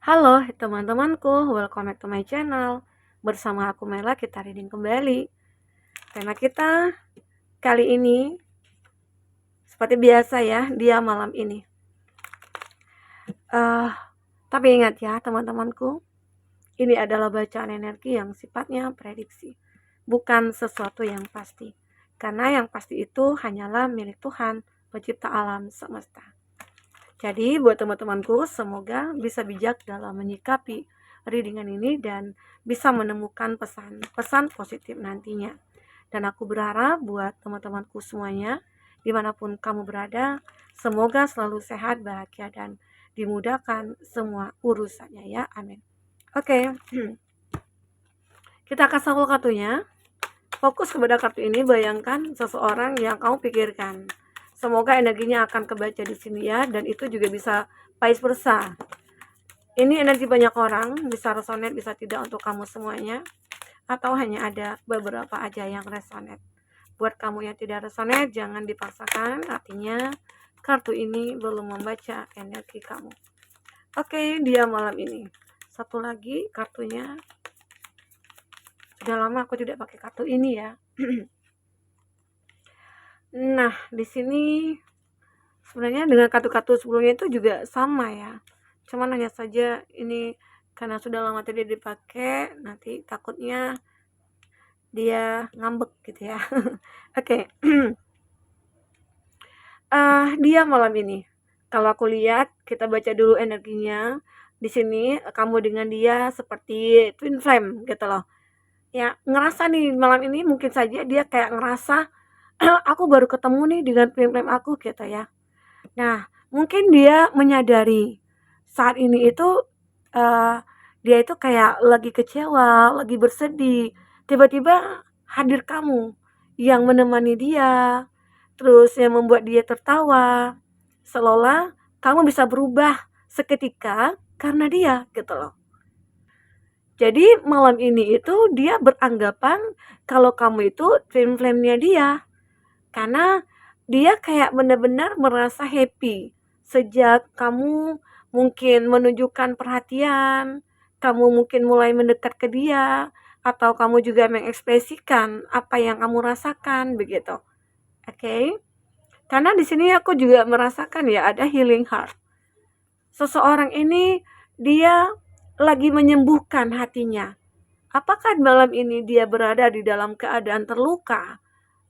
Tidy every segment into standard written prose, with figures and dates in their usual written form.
Halo teman-temanku, welcome back to my channel. Bersama aku Mela, kita reading kembali. Tema kita kali ini seperti biasa ya, dia malam ini. Tapi ingat ya teman-temanku, ini adalah bacaan energi yang sifatnya prediksi, bukan sesuatu yang pasti. Karena yang pasti itu hanyalah milik Tuhan, pencipta alam semesta. Jadi buat teman-temanku, semoga bisa bijak dalam menyikapi readingan ini dan bisa menemukan pesan-pesan positif nantinya. Dan aku berharap buat teman-temanku semuanya, dimanapun kamu berada, semoga selalu sehat, bahagia, dan dimudahkan semua urusannya ya, amin. Oke, kita akan sampul kartunya. Fokus kepada kartu ini, bayangkan seseorang yang kamu pikirkan. Semoga energinya akan kebaca di sini ya, dan itu juga bisa vice versa. Ini energi banyak orang, bisa resonate, bisa tidak untuk kamu semuanya, atau hanya ada beberapa aja yang resonate. Buat kamu yang tidak resonate, jangan dipaksakan, artinya kartu ini belum membaca energi kamu. Oke, dia malam ini. Satu lagi kartunya. Sudah lama aku tidak pakai kartu ini ya. Nah, di sini sebenarnya dengan kartu-kartu sebelumnya itu juga sama ya. Cuman hanya saja ini karena sudah lama tidak dipakai, nanti takutnya dia ngambek gitu ya. Oke. Dia malam ini. Kalau aku lihat, kita baca dulu energinya. Di sini kamu dengan dia seperti twin flame gitu loh. Ya, ngerasa nih malam ini mungkin saja dia kayak ngerasa aku baru ketemu nih dengan twin flame aku gitu ya. Nah, mungkin dia menyadari saat ini itu dia itu kayak lagi kecewa, lagi bersedih. Tiba-tiba hadir kamu yang menemani dia, terus yang membuat dia tertawa. Seolah kamu bisa berubah seketika karena dia gitu loh. Jadi malam ini itu dia beranggapan kalau kamu itu twin flame-nya dia. Karena dia kayak benar-benar merasa happy sejak kamu mungkin menunjukkan perhatian, kamu mungkin mulai mendekat ke dia, atau kamu juga mengekspresikan apa yang kamu rasakan begitu. Oke? Karena di sini aku juga merasakan ya ada healing heart. Seseorang ini dia lagi menyembuhkan hatinya. Apakah malam ini dia berada di dalam keadaan terluka,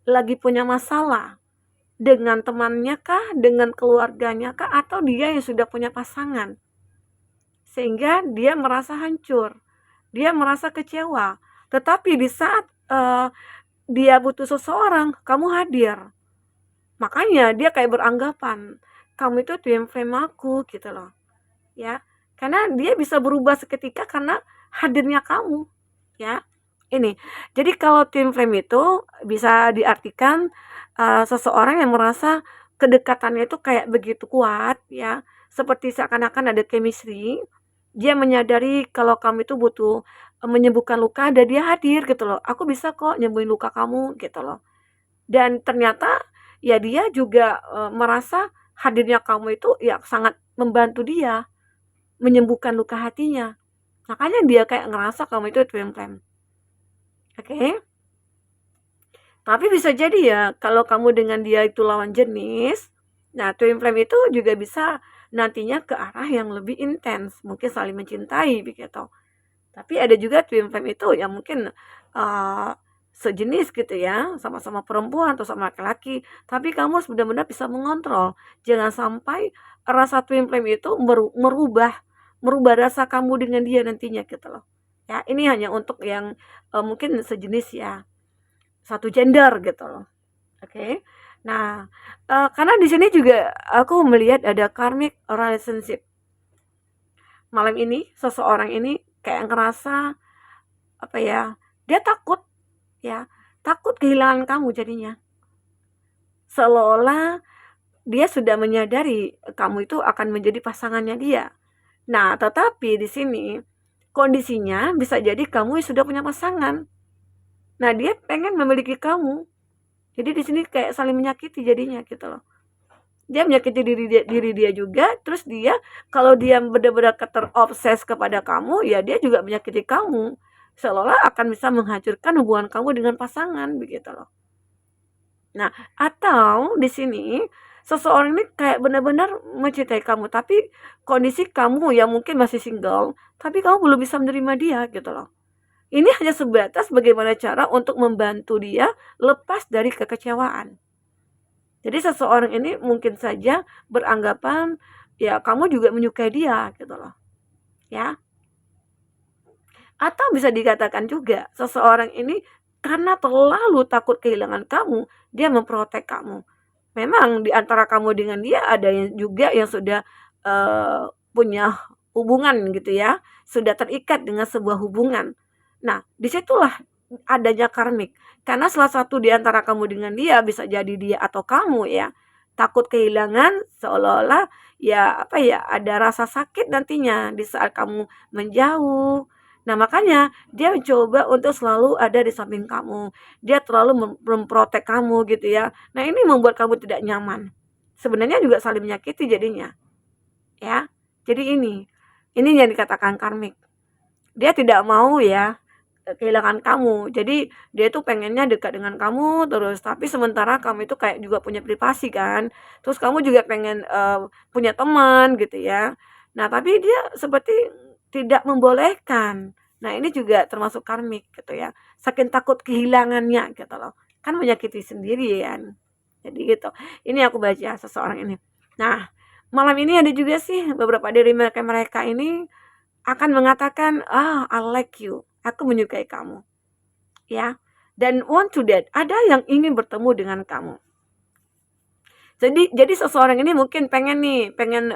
lagi punya masalah dengan temannya kah, dengan keluarganya kah, atau dia yang sudah punya pasangan? Sehingga dia merasa hancur, dia merasa kecewa. Tetapi di saat dia butuh seseorang, kamu hadir. Makanya dia kayak beranggapan, kamu itu twin flame aku gitu loh. Ya, karena dia bisa berubah seketika karena hadirnya kamu. Ya, ini. Jadi kalau twin flame itu bisa diartikan seseorang yang merasa kedekatannya itu kayak begitu kuat ya, seperti seakan-akan ada chemistry. Dia menyadari kalau kamu itu butuh menyembuhkan luka dan dia hadir gitu loh. Aku bisa kok nyembuhin luka kamu gitu loh. Dan ternyata ya dia juga merasa hadirnya kamu itu ya sangat membantu dia menyembuhkan luka hatinya. Makanya dia kayak ngerasa kamu itu twin flame. Oke? Tapi bisa jadi ya kalau kamu dengan dia itu lawan jenis, nah twin flame itu juga bisa nantinya ke arah yang lebih intens, mungkin saling mencintai begitu. Tapi ada juga twin flame itu yang mungkin sejenis gitu ya, sama-sama perempuan atau sama laki-laki, tapi kamu harus benar-benar bisa mengontrol. Jangan sampai rasa twin flame itu merubah rasa kamu dengan dia nantinya gitu loh. Ya, ini hanya untuk yang mungkin sejenis ya, satu gender gitu loh. Oke. Nah, karena di sini juga aku melihat ada karmic relationship. Malam ini seseorang ini kayak ngerasa apa ya? Dia takut ya, takut kehilangan kamu jadinya. Seolah dia sudah menyadari kamu itu akan menjadi pasangannya dia. Nah, tetapi di sini kondisinya bisa jadi kamu sudah punya pasangan. Nah, dia pengen memiliki kamu. Jadi di sini kayak saling menyakiti jadinya gitu loh. Dia menyakiti diri dia juga, terus dia kalau dia benar-benar terobses kepada kamu, ya dia juga menyakiti kamu. Seolah-olah akan bisa menghancurkan hubungan kamu dengan pasangan, begitu loh. Nah, atau di sini seseorang ini kayak benar-benar mencintai kamu, tapi kondisi kamu yang mungkin masih single, tapi kamu belum bisa menerima dia gitu loh. Ini hanya sebatas bagaimana cara untuk membantu dia lepas dari kekecewaan. Jadi seseorang ini mungkin saja beranggapan ya kamu juga menyukai dia gitu loh. Ya. Atau bisa dikatakan juga seseorang ini karena terlalu takut kehilangan kamu, dia memprotek kamu. Memang di antara kamu dengan dia ada yang juga yang sudah punya hubungan gitu ya, sudah terikat dengan sebuah hubungan. Nah, disitulah adanya karmik. Karena salah satu di antara kamu dengan dia bisa jadi dia atau kamu ya, takut kehilangan seolah-olah ya apa ya ada rasa sakit nantinya di saat kamu menjauh. Nah, makanya dia mencoba untuk selalu ada di samping kamu. Dia terlalu memprotek kamu gitu ya. Nah, ini membuat kamu tidak nyaman. Sebenarnya juga saling menyakiti jadinya, ya. Jadi ini yang dikatakan karmik. Dia tidak mau ya kehilangan kamu. Jadi dia tuh pengennya dekat dengan kamu terus, tapi sementara kamu itu kayak juga punya privasi kan. Terus kamu juga pengen punya teman gitu ya. Nah, tapi dia seperti tidak membolehkan. Nah, ini juga termasuk karmik gitu ya. Saking takut kehilangannya gitu loh. Kan menyakiti sendiri ya. Jadi gitu. Ini aku baca seseorang ini. Nah, malam ini ada juga sih beberapa dari mereka ini akan mengatakan, I like you. Aku menyukai kamu. Ya. Dan want to that. Ada yang ingin bertemu dengan kamu. Jadi seseorang ini mungkin pengen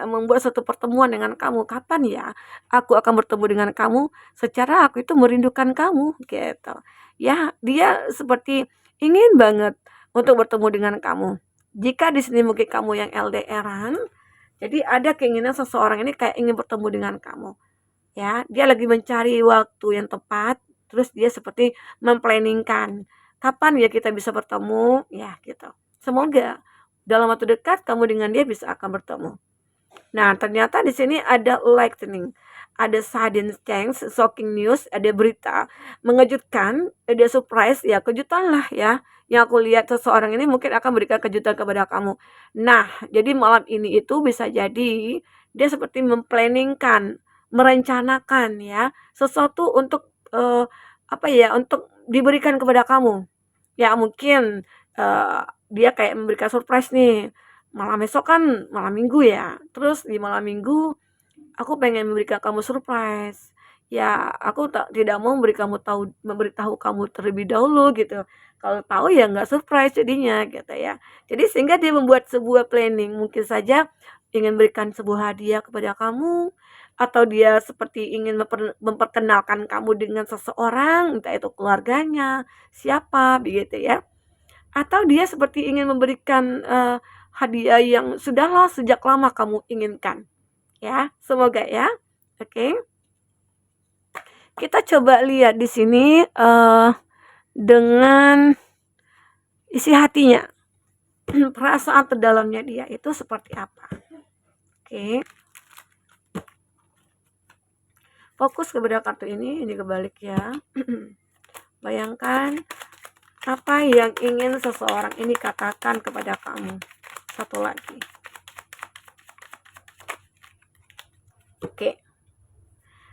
membuat satu pertemuan dengan kamu. Kapan ya aku akan bertemu dengan kamu? Secara aku itu merindukan kamu gitu. Ya, dia seperti ingin banget untuk bertemu dengan kamu. Jika di sini mungkin kamu yang LDR-an, jadi ada keinginan seseorang ini kayak ingin bertemu dengan kamu. Ya, dia lagi mencari waktu yang tepat, terus dia seperti memplanningkan kapan ya kita bisa bertemu, ya gitu. Semoga dalam waktu dekat kamu dengan dia bisa akan bertemu. Nah, ternyata di sini ada lightning, ada sudden change, shocking news, ada berita mengejutkan, ada surprise, ya kejutan lah ya. Yang aku lihat seseorang ini mungkin akan berikan kejutan kepada kamu. Nah, jadi malam ini itu bisa jadi dia seperti memplanningkan, merencanakan ya sesuatu untuk apa ya, untuk diberikan kepada kamu. Ya mungkin dia kayak memberikan surprise nih. Malam besok kan malam minggu ya. Terus di malam minggu aku pengen memberikan kamu surprise. Ya, aku tidak mau memberitahu kamu terlebih dahulu gitu. Kalau tahu ya nggak surprise jadinya gitu ya. Jadi sehingga dia membuat sebuah planning. Mungkin saja ingin berikan sebuah hadiah kepada kamu, atau dia seperti ingin memperkenalkan kamu dengan seseorang, entah itu keluarganya, siapa begitu ya. Atau dia seperti ingin memberikan hadiah yang sudahlah sejak lama kamu inginkan. Ya, semoga ya. Oke. Kita coba lihat di sini dengan isi hatinya. Perasaan terdalamnya dia itu seperti apa. Oke. Fokus kepada kartu ini kebalik ya. Bayangkan apa yang ingin seseorang ini katakan kepada kamu. Satu lagi. Oke.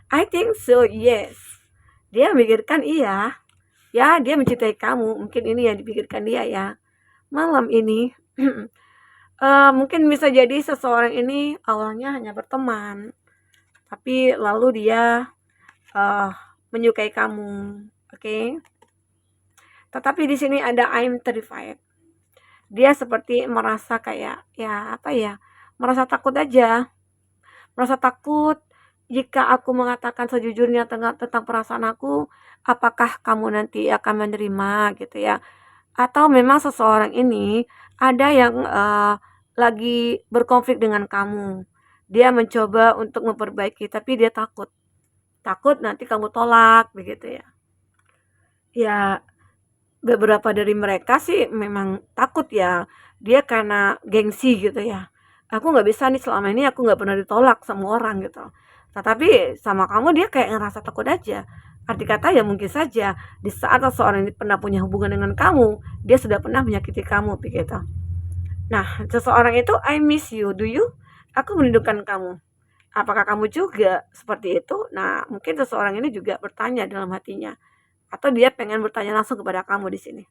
I think so, yes. Dia memikirkan iya. Ya, dia mencintai kamu. Mungkin ini yang dipikirkan dia ya. Malam ini mungkin bisa jadi seseorang ini awalnya hanya berteman, tapi lalu dia menyukai kamu. Oke. Tetapi di sini ada I'm terrified. Dia seperti merasa kayak ya apa ya? Merasa takut aja. Merasa takut jika aku mengatakan sejujurnya tentang perasaan aku, apakah kamu nanti akan menerima gitu ya? Atau memang seseorang ini ada yang lagi berkonflik dengan kamu. Dia mencoba untuk memperbaiki, tapi dia takut. Takut nanti kamu tolak begitu ya. Ya, beberapa dari mereka sih memang takut ya. dia karena gengsi gitu ya. Aku nggak bisa nih, selama ini aku nggak pernah ditolak sama orang gitu. Tetapi sama kamu dia kayak ngerasa takut aja. Arti kata ya mungkin saja di saat seseorang ini pernah punya hubungan dengan kamu, dia sudah pernah menyakiti kamu begitu. Nah, seseorang itu I miss you, do you? Aku merindukan kamu. Apakah kamu juga seperti itu? Nah, mungkin seseorang ini juga bertanya dalam hatinya, atau dia pengen bertanya langsung kepada kamu di sini.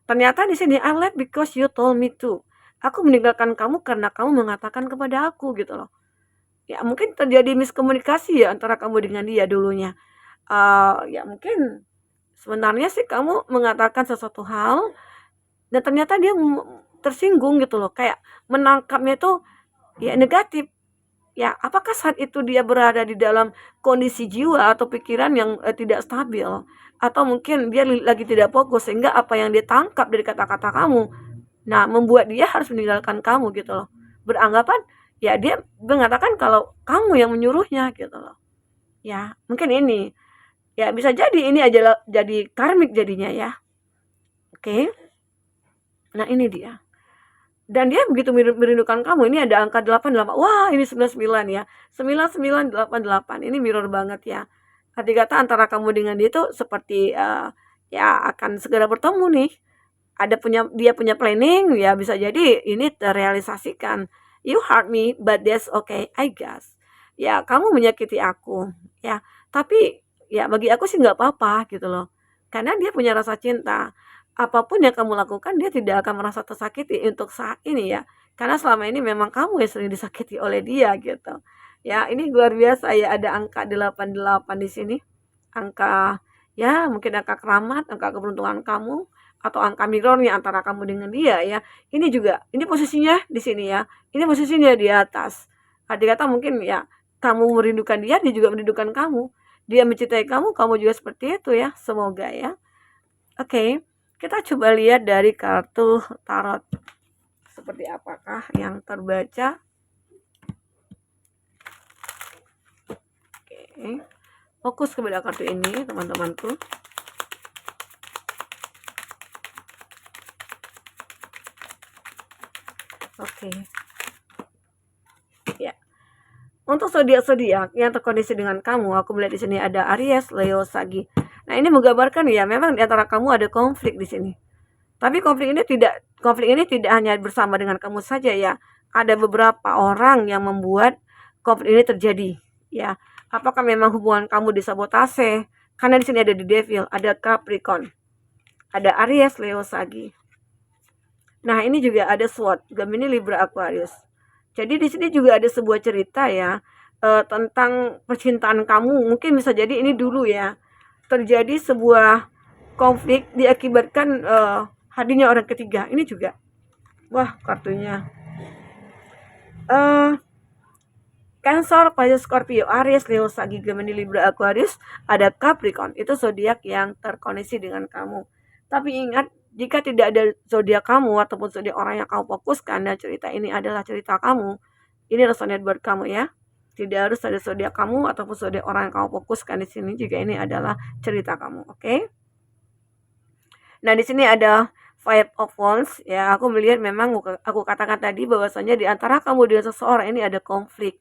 Ternyata di sini I left because you told me to. Aku meninggalkan kamu karena kamu mengatakan kepada aku gitu loh. Ya mungkin terjadi miskomunikasi ya antara kamu dengan dia dulunya. Ya mungkin sebenarnya sih kamu mengatakan sesuatu hal dan ternyata dia tersinggung gitu loh, kayak menangkapnya itu ya negatif. Ya, apakah saat itu dia berada di dalam kondisi jiwa atau pikiran yang tidak stabil, atau mungkin dia lagi tidak fokus sehingga apa yang dia tangkap dari kata-kata kamu, nah membuat dia harus meninggalkan kamu gitu loh. Beranggapan ya dia mengatakan kalau kamu yang menyuruhnya gitu loh. Ya, mungkin ini. Ya bisa jadi ini aja jadi karmik jadinya ya. Oke. Nah, ini dia. Dan dia begitu merindukan kamu, ini ada angka 88. Wah, ini 99 ya. 9988. Ini mirror banget ya. Arti kata antara kamu dengan dia itu seperti ya akan segera bertemu nih. Dia punya planning, ya bisa jadi ini terrealisasikan. You hurt me, but that's okay, I guess. Ya, kamu menyakiti aku, ya. Tapi ya bagi aku sih nggak apa-apa gitu loh. Karena dia punya rasa cinta. Apapun yang kamu lakukan dia tidak akan merasa tersakiti untuk saat ini ya. Karena selama ini memang kamu yang sering disakiti oleh dia gitu. Ya, ini luar biasa ya, ada angka 88 di sini. Angka ya mungkin angka keramat, angka keberuntungan kamu atau angka mirrornya antara kamu dengan dia ya. Ini juga, ini posisinya di sini ya. Ini posisinya di atas. Arti kata mungkin ya kamu merindukan dia juga merindukan kamu. Dia mencintai kamu, kamu juga seperti itu ya. Semoga ya. Oke. Kita coba lihat dari kartu tarot. Seperti apakah yang terbaca? Oke. Fokus kepada kartu ini, teman-temanku. Oke. Ya. Untuk zodiak-zodiak yang terkondisi dengan kamu, aku melihat di sini ada Aries, Leo, Sagi. Nah, ini menggambarkan ya, memang di antara kamu ada konflik di sini. Tapi konflik ini tidak hanya bersama dengan kamu saja ya. Ada beberapa orang yang membuat konflik ini terjadi, ya. Apakah memang hubungan kamu disabotase? Karena di sini ada The Devil, ada Capricorn, ada Aries, Leo, Sagi. Nah, ini juga ada SWOT, Gemini, Libra, Aquarius. Jadi di sini juga ada sebuah cerita ya, tentang percintaan kamu. Mungkin bisa jadi ini dulu ya, terjadi sebuah konflik diakibatkan hadirnya orang ketiga. Ini juga. Wah, kartunya. Cancer, Pisces, Scorpio, Aries, Leo, Sagi, Gemini, Libra, Aquarius, ada Capricorn. Itu zodiak yang terkoneksi dengan kamu. Tapi ingat, jika tidak ada zodiak kamu ataupun zodiak orang yang kamu fokuskan dan cerita ini adalah cerita kamu, ini resonate buat kamu ya. Tidak harus ada zodiak kamu ataupun zodiak orang yang kamu fokuskan di sini jika ini adalah cerita kamu, oke? Nah, di sini ada Five of Wands ya. Aku melihat memang aku katakan tadi bahwasanya di antara kamu dengan seseorang ini ada konflik.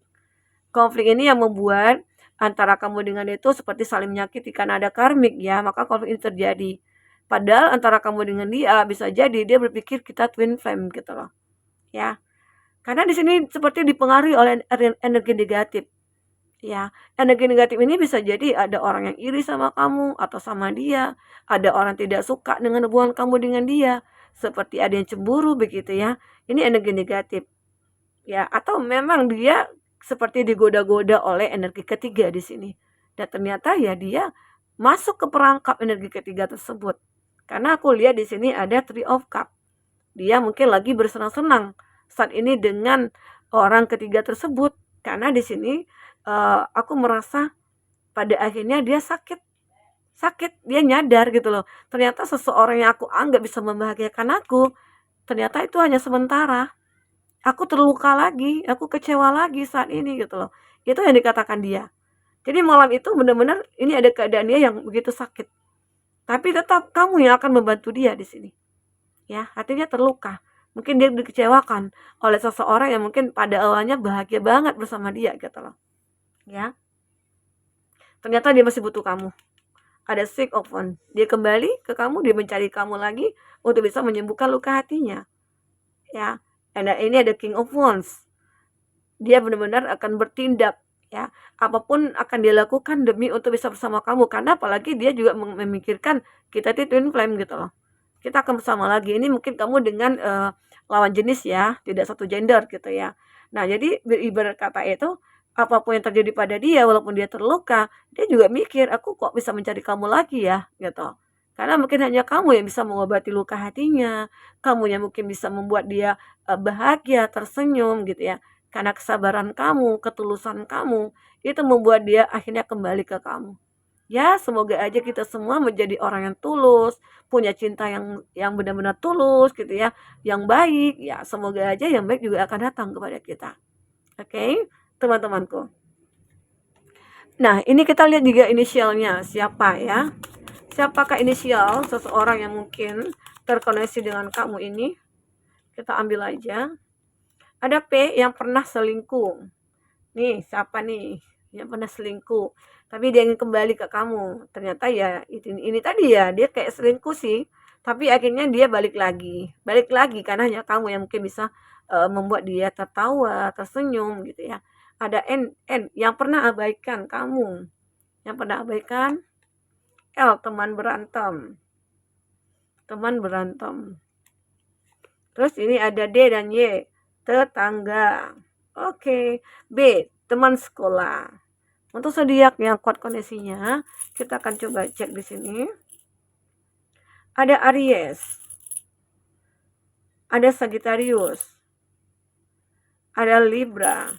Konflik ini yang membuat antara kamu dengan itu seperti saling menyakiti karena ada karmik ya, maka konflik ini terjadi. Padahal antara kamu dengan dia bisa jadi dia berpikir kita twin flame gitu loh. Ya. Karena di sini seperti dipengaruhi oleh energi negatif. Ya, energi negatif ini bisa jadi ada orang yang iri sama kamu atau sama dia, ada orang tidak suka dengan hubungan kamu dengan dia, seperti ada yang cemburu begitu ya. Ini energi negatif. Ya, atau memang dia seperti digoda-goda oleh energi ketiga di sini. Dan ternyata ya dia masuk ke perangkap energi ketiga tersebut. Karena aku lihat di sini ada Three of Cup. Dia mungkin lagi bersenang-senang saat ini dengan orang ketiga tersebut. Karena di sini aku merasa pada akhirnya dia sakit, dia nyadar gitu loh. Ternyata seseorang yang aku anggap bisa membahagiakan aku, ternyata itu hanya sementara. Aku terluka lagi, aku kecewa lagi saat ini gitu loh. Itu yang dikatakan dia. Jadi malam itu benar-benar ini ada keadaan dia yang begitu sakit. Tapi tetap kamu yang akan membantu dia di sini. Ya, hatinya terluka. Mungkin dia dikecewakan oleh seseorang yang mungkin pada awalnya bahagia banget bersama dia gitu loh. Ya. Ternyata dia masih butuh kamu. Ada sick of one. Dia kembali ke kamu, dia mencari kamu lagi untuk bisa menyembuhkan luka hatinya. Ya. Dan ini ada King of Wands. Dia benar-benar akan bertindak, ya. Apapun akan dia lakukan demi untuk bisa bersama kamu, karena apalagi dia juga memikirkan kita itu twin flame gitu loh. Kita akan bersama lagi. Ini mungkin kamu dengan lawan jenis ya, tidak satu gender gitu ya. Nah, jadi ibarat kata itu, apapun yang terjadi pada dia, walaupun dia terluka, dia juga mikir, aku kok bisa mencari kamu lagi ya, gitu. Karena mungkin hanya kamu yang bisa mengobati luka hatinya, kamu yang mungkin bisa membuat dia bahagia, tersenyum gitu ya. Karena kesabaran kamu, ketulusan kamu, itu membuat dia akhirnya kembali ke kamu. Ya, semoga aja kita semua menjadi orang yang tulus, punya cinta yang benar-benar tulus gitu ya, yang baik. Ya, semoga aja yang baik juga akan datang kepada kita. Oke, teman-temanku. Nah, ini kita lihat juga inisialnya siapa ya. Siapakah inisial seseorang yang mungkin terkoneksi dengan kamu ini? Kita ambil aja. Ada P yang pernah selingkuh. Nih, siapa nih yang pernah selingkuh? Tapi dia ingin kembali ke kamu. Ternyata ya ini tadi ya, dia kayak selingkuh sih. Tapi akhirnya dia balik lagi. Balik lagi karena hanya kamu yang mungkin bisa membuat dia tertawa, tersenyum gitu ya. Ada N yang pernah abaikan kamu. Yang pernah abaikan L, teman berantem. Teman berantem. Terus ini ada D dan Y, tetangga. Oke. B, teman sekolah. Untuk zodiak yang kuat koneksinya, kita akan coba cek di sini. Ada Aries, ada Sagittarius, ada Libra,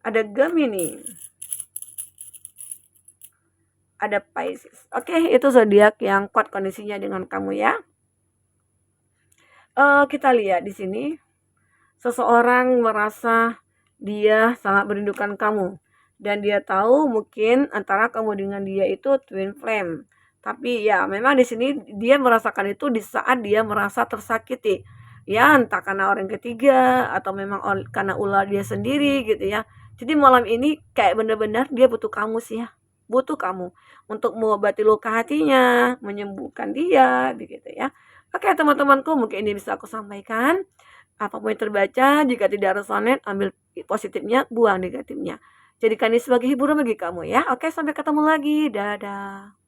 ada Gemini, ada Pisces. Oke, itu zodiak yang kuat kondisinya dengan kamu ya. Kita lihat di sini, seseorang merasa dia sangat merindukan kamu dan dia tahu mungkin antara kamu dengan dia itu twin flame. Tapi ya memang di sini dia merasakan itu di saat dia merasa tersakiti. Ya entah karena orang ketiga atau memang karena ulah dia sendiri gitu ya. Jadi malam ini kayak benar-benar dia butuh kamu sih ya. Butuh kamu untuk mengobati luka hatinya, menyembuhkan dia begitu ya. Oke teman-temanku, mungkin ini bisa aku sampaikan. Apapun yang terbaca, jika tidak resonate, ambil positifnya, buang negatifnya. Jadikan ini sebagai hiburan bagi kamu ya. Oke, sampai ketemu lagi. Dadah.